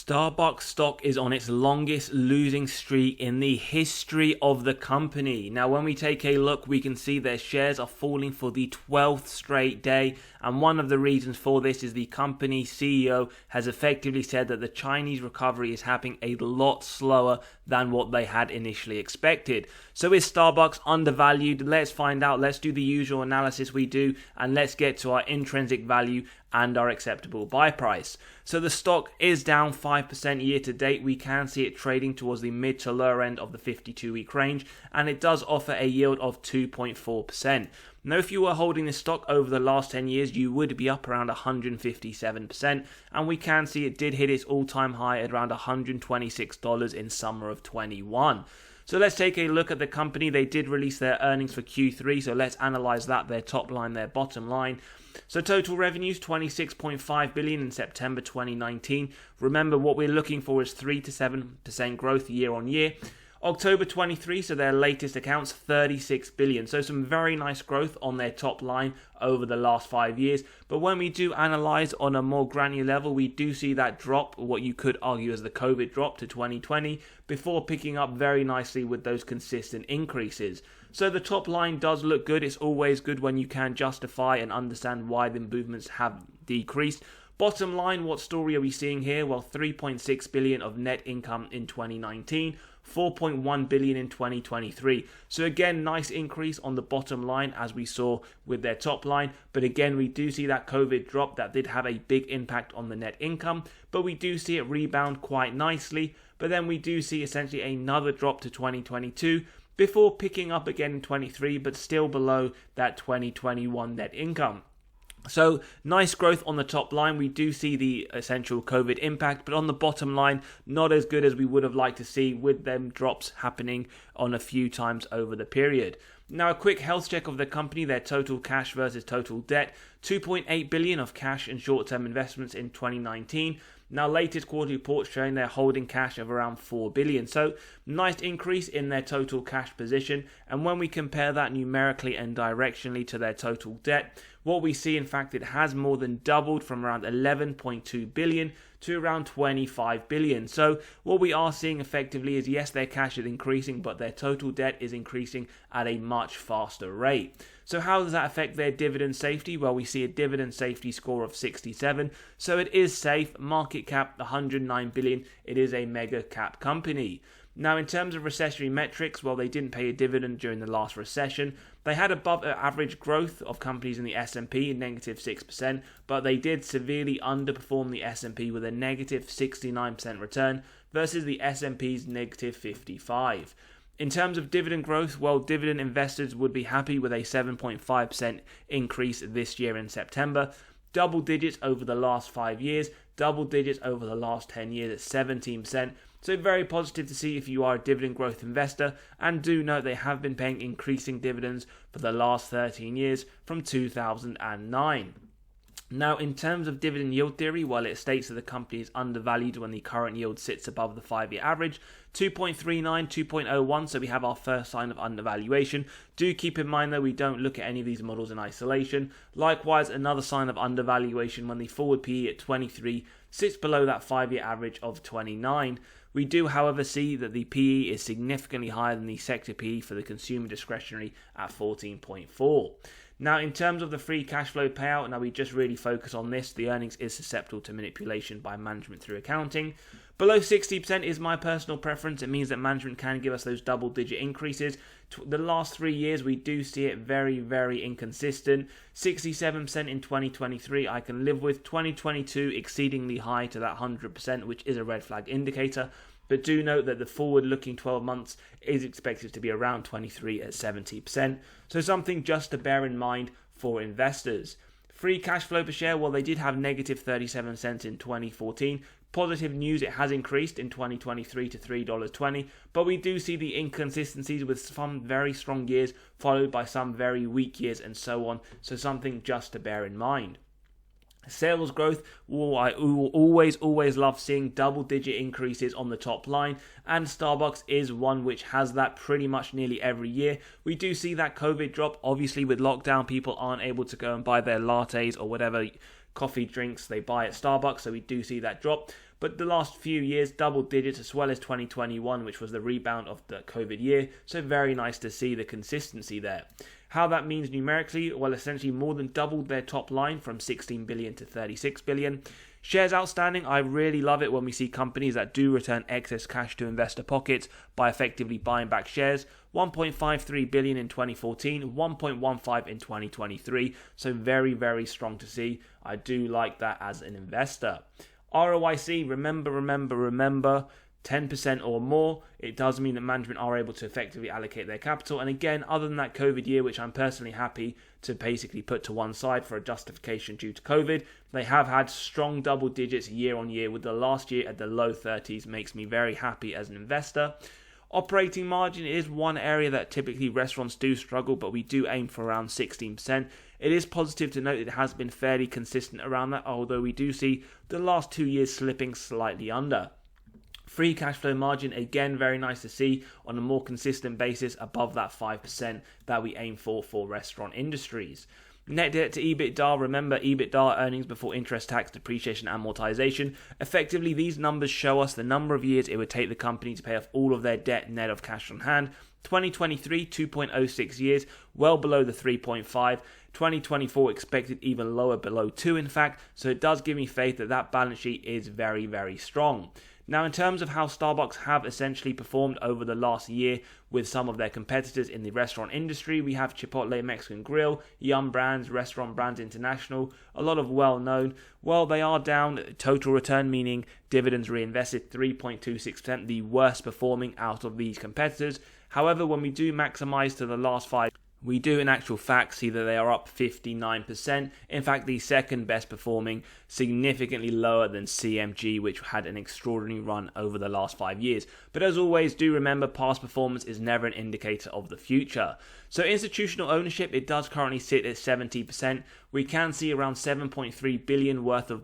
Starbucks stock is on its longest losing streak in the history of the company. Now, when we take a look, we can see their shares are falling for the 12th straight day. And one of the reasons for this is the company CEO has effectively said that the Chinese recovery is happening a lot slower than what they had initially expected. So is Starbucks undervalued? Let's find out. Let's do the usual analysis we do, and let's get to our intrinsic value and our acceptable buy price. So the stock is down 5% year to date. We can see it trading towards the mid to lower end of the 52-week range, and it does offer a yield of 2.4%. Now, if you were holding this stock over the last 10 years, you would be up around 157%, and we can see it did hit its all-time high at around $126 in summer of 21. So let's take a look at the company. They did release their earnings for Q3, so let's analyze that, their top line, their bottom line. So total revenues, $26.5 billion in September 2019. Remember, what we're looking for is 3 to 7% growth year on year. October 23, so their latest accounts, $36 billion. So some very nice growth on their top line over the last 5 years. But when we do analyze on a more granular level, we do see that drop, what you could argue as the COVID drop to 2020, before picking up very nicely with those consistent increases. So the top line does look good. It's always good when you can justify and understand why the movements have decreased. Bottom line, what story are we seeing here? Well, $3.6 billion of net income in 2019, $4.1 billion in 2023. So again, nice increase on the bottom line as we saw with their top line. But again, we do see that COVID drop that did have a big impact on the net income. But we do see it rebound quite nicely. But then we do see essentially another drop to 2022 before picking up again in 23, but still below that 2021 net income. So nice growth on the top line. We do see the essential COVID impact, but on the bottom line, not as good as we would have liked to see, with them drops happening on a few times over the period. Now, a quick health check of the company, their total cash versus total debt, $2.8 billion of cash and short-term investments in 2019. Now, latest quarterly reports showing they're holding cash of around $4 billion. So, nice increase in their total cash position. And when we compare that numerically and directionally to their total debt, what we see, in fact, it has more than doubled from around $11.2 billion to around $25 billion. So what we are seeing effectively is, yes, their cash is increasing, but their total debt is increasing at a much faster rate. So how does that affect their dividend safety? Well, we see a dividend safety score of 67. So it is safe. Market cap, $109 billion. It is a mega cap company. Now, in terms of recessionary metrics, well, they didn't pay a dividend during the last recession. They had above average growth of companies in the S&P, negative 6%, but they did severely underperform the S&P with a negative 69% return versus the S&P's negative 55%. In terms of dividend growth, well, dividend investors would be happy with a 7.5% increase this year in September. Double digits over the last 5 years, double digits over the last 10 years at 17%. So very positive to see if you are a dividend growth investor, and do note they have been paying increasing dividends for the last 13 years from 2009. Now, in terms of dividend yield theory, while it states that the company is undervalued when the current yield sits above the 5-year average, 2.39, 2.01, so we have our first sign of undervaluation. Do keep in mind, though, we don't look at any of these models in isolation. Likewise, another sign of undervaluation when the forward PE at 23 sits below that 5-year average of 29. We do, however, see that the PE is significantly higher than the sector PE for the consumer discretionary at 14.4. Now, in terms of the free cash flow payout, now we just really focus on this. The earnings is susceptible to manipulation by management through accounting. Below 60% is my personal preference. It means that management can give us those double-digit increases. The last 3 years, we do see it very, very inconsistent. 67% in 2023, I can live with. 2022, exceedingly high to that 100%, which is a red flag indicator. But do note that the forward-looking 12 months is expected to be around 23 at 70%. So something just to bear in mind for investors. Free cash flow per share, well, they did have negative 37 cents in 2014. Positive news, it has increased in 2023 to $3.20, but we do see the inconsistencies with some very strong years followed by some very weak years and so on, so something just to bear in mind. Sales growth, I always love seeing double-digit increases on the top line, and Starbucks is one which has that pretty much nearly every year. We do see that COVID drop. Obviously, with lockdown, people aren't able to go and buy their lattes or whatever coffee drinks they buy at Starbucks, so we do see that drop. but the last few years, double digits, as well as 2021, which was the rebound of the COVID year. So very nice to see the consistency there. How that means numerically, well, essentially more than doubled their top line from 16 billion to 36 billion. Shares outstanding, I really love it when we see companies that do return excess cash to investor pockets by effectively buying back shares. 1.53 billion in 2014, 1.15 in 2023. So very, very strong to see. I do like that as an investor. ROIC, remember, 10% or more. It does mean that management are able to effectively allocate their capital. And again, other than that COVID year, which I'm personally happy to basically put to one side for a justification due to COVID, they have had strong double digits year on year, with the last year at the low 30s. Makes me very happy as an investor. Operating margin is one area that typically restaurants do struggle, but we do aim for around 16%. It is positive to note it has been fairly consistent around that, although we do see the last 2 years slipping slightly under. Free cash flow margin, again, very nice to see on a more consistent basis above that 5% that we aim for restaurant industries. Net debt to EBITDA, remember EBITDA, earnings before interest, tax, depreciation, amortization. Effectively, these numbers show us the number of years it would take the company to pay off all of their debt net of cash on hand. 2023, 2.06 years, well below the 3.5. 2024 expected even lower, below 2 in fact, so it does give me faith that that balance sheet is very, very strong. Now, in terms of how SBUX have essentially performed over the last year with some of their competitors in the restaurant industry, we have Chipotle Mexican Grill, Yum Brands, Restaurant Brands International, a lot of well-known. Well, they are down total return, meaning dividends reinvested, 3.26%, the worst performing out of these competitors. However, when we do maximize to the last 5, we do in actual fact see that they are up 59%. In fact, the second best performing, significantly lower than CMG, which had an extraordinary run over the last 5 years. But as always, do remember past performance is never an indicator of the future. So institutional ownership, it does currently sit at 70%. We can see around 7.3 billion worth of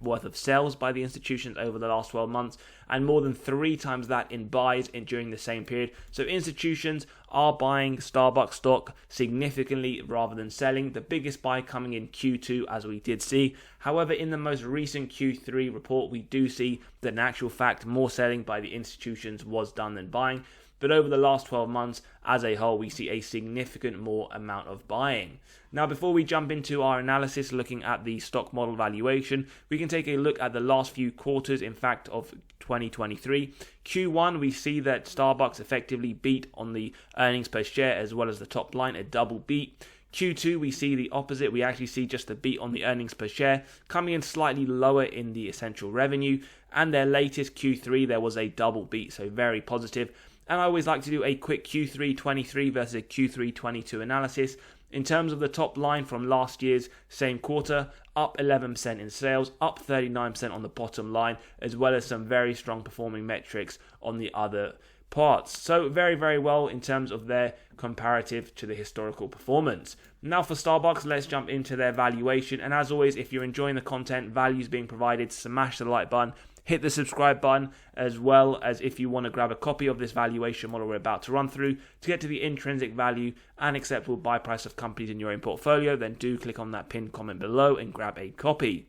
worth of sales by the institutions over the last 12 months, and more than 3 times that in buys during the same period. So institutions are buying SBUX stock significantly rather than selling. The biggest buy coming in Q2, as we did see. However, in the most recent Q3 report, we do see that in actual fact more selling by the institutions was done than buying. But over the last 12 months, as a whole, we see a significant more amount of buying. Now, before we jump into our analysis looking at the stock model valuation, we can take a look at the last few quarters, in fact, of 2023. Q1, we see that SBUX effectively beat on the earnings per share as well as the top line, a double beat. Q2, we see the opposite. We actually see just a beat on the earnings per share, coming in slightly lower in the essential revenue. And their latest Q3, there was a double beat, so very positive. And I always like to do a quick Q3 23 versus a Q3 22 analysis. In terms of the top line from last year's same quarter, up 11% in sales, up 39% on the bottom line, as well as some very strong performing metrics on the other parts. So very, very well in terms of their comparative to the historical performance. Now for SBUX, let's jump into their valuation. And as always, if you're enjoying the content, values being provided, smash the like button. Hit the subscribe button, as well as if you want to grab a copy of this valuation model we're about to run through to get to the intrinsic value and acceptable buy price of companies in your own portfolio, then do click on that pinned comment below and grab a copy.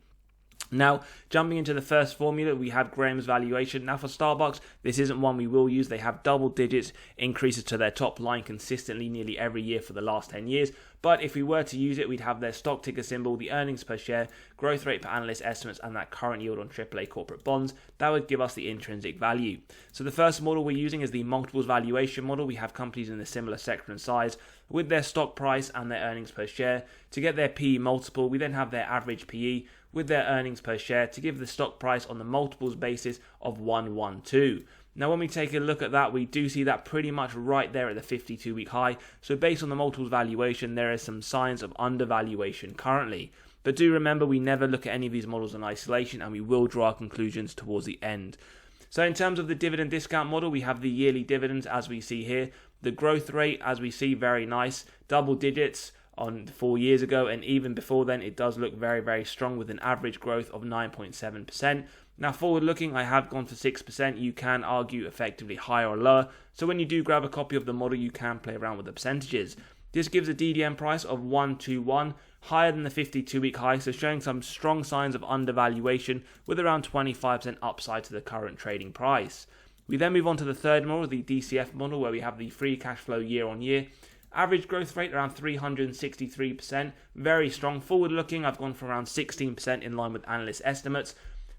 Now, jumping into the first formula, we have Graham's valuation. Now for SBUX, this isn't one we will use. They have double digits increases to their top line consistently nearly every year for the last 10 years. But if we were to use it, we'd have their stock ticker symbol, the earnings per share, growth rate per analyst estimates, and that current yield on AAA corporate bonds. That would give us the intrinsic value. So the first model we're using is the multiples valuation model. We have companies in a similar sector and size with their stock price and their earnings per share. To get their PE multiple, we then have their average PE with their earnings per share to give the stock price on the multiples basis of 112. Now, when we take a look at that, we do see that pretty much right there at the 52-week high. So based on the multiples valuation, there are some signs of undervaluation currently. But do remember, we never look at any of these models in isolation, and we will draw our conclusions towards the end. So in terms of the dividend discount model, we have the yearly dividends as we see here. The growth rate, as we see, very nice, double digits on 4 years ago, and even before then it does look very, very strong with an average growth of 9.7%. Now forward looking, I have gone for 6%. You can argue effectively higher or lower, so when you do grab a copy of the model, you can play around with the percentages. This gives a DDM price of 121, higher than the 52-week high, so showing some strong signs of undervaluation with around 25% upside to the current trading price. We then move on to the third model, the DCF model, where we have the free cash flow year on year. Average growth rate around 363%, very strong. Forward looking, I've gone for around 16% in line with analyst estimates.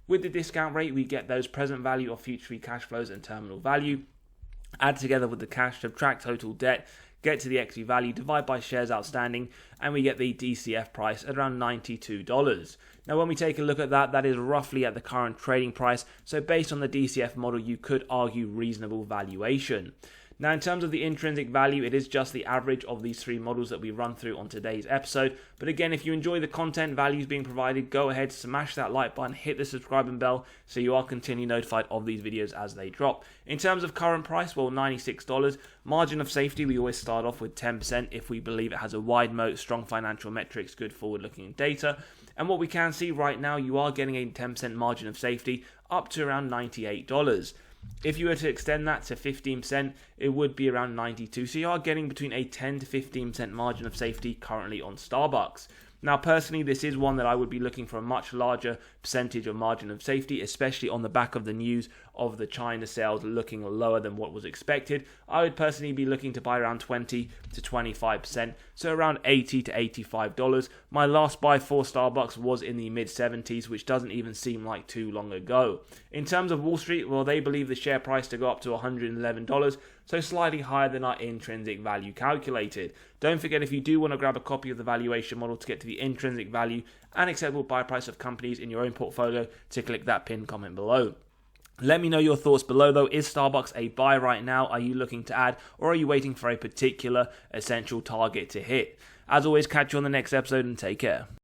With the discount rate, we get those present value of future free cash flows and terminal value. Add together with the cash, subtract total debt, get to the equity value, divide by shares outstanding, and we get the DCF price at around $92. Now, when we take a look at that, that is roughly at the current trading price. So based on the DCF model, you could argue reasonable valuation. Now, in terms of the intrinsic value, it is just the average of these three models that we run through on today's episode. But again, if you enjoy the content, values being provided, go ahead, smash that like button, hit the subscribe and bell so you are continually notified of these videos as they drop. In terms of current price, well, $96. Margin of safety, we always start off with 10% if we believe it has a wide moat, strong financial metrics, good forward-looking data. And what we can see right now, you are getting a 10% margin of safety up to around $98. If you were to extend that to 15%, it would be around 92. So you are getting between a 10 to 15% margin of safety currently on SBUX. Now, personally, this is one that I would be looking for a much larger percentage of margin of safety, especially on the back of the news of the China sales looking lower than what was expected. I would personally be looking to buy around 20 to 25%, so around $80 to $85. My last buy for SBUX was in the mid-70s, which doesn't even seem like too long ago. In terms of Wall Street, well, they believe the share price to go up to $111, so slightly higher than our intrinsic value calculated. Don't forget, if you do want to grab a copy of the valuation model to get to the intrinsic value and acceptable buy price of companies in your own portfolio, to click that pinned comment below. Let me know your thoughts below though. Is SBUX a buy right now? Are you looking to add, or are you waiting for a particular essential target to hit? As always, catch you on the next episode and take care.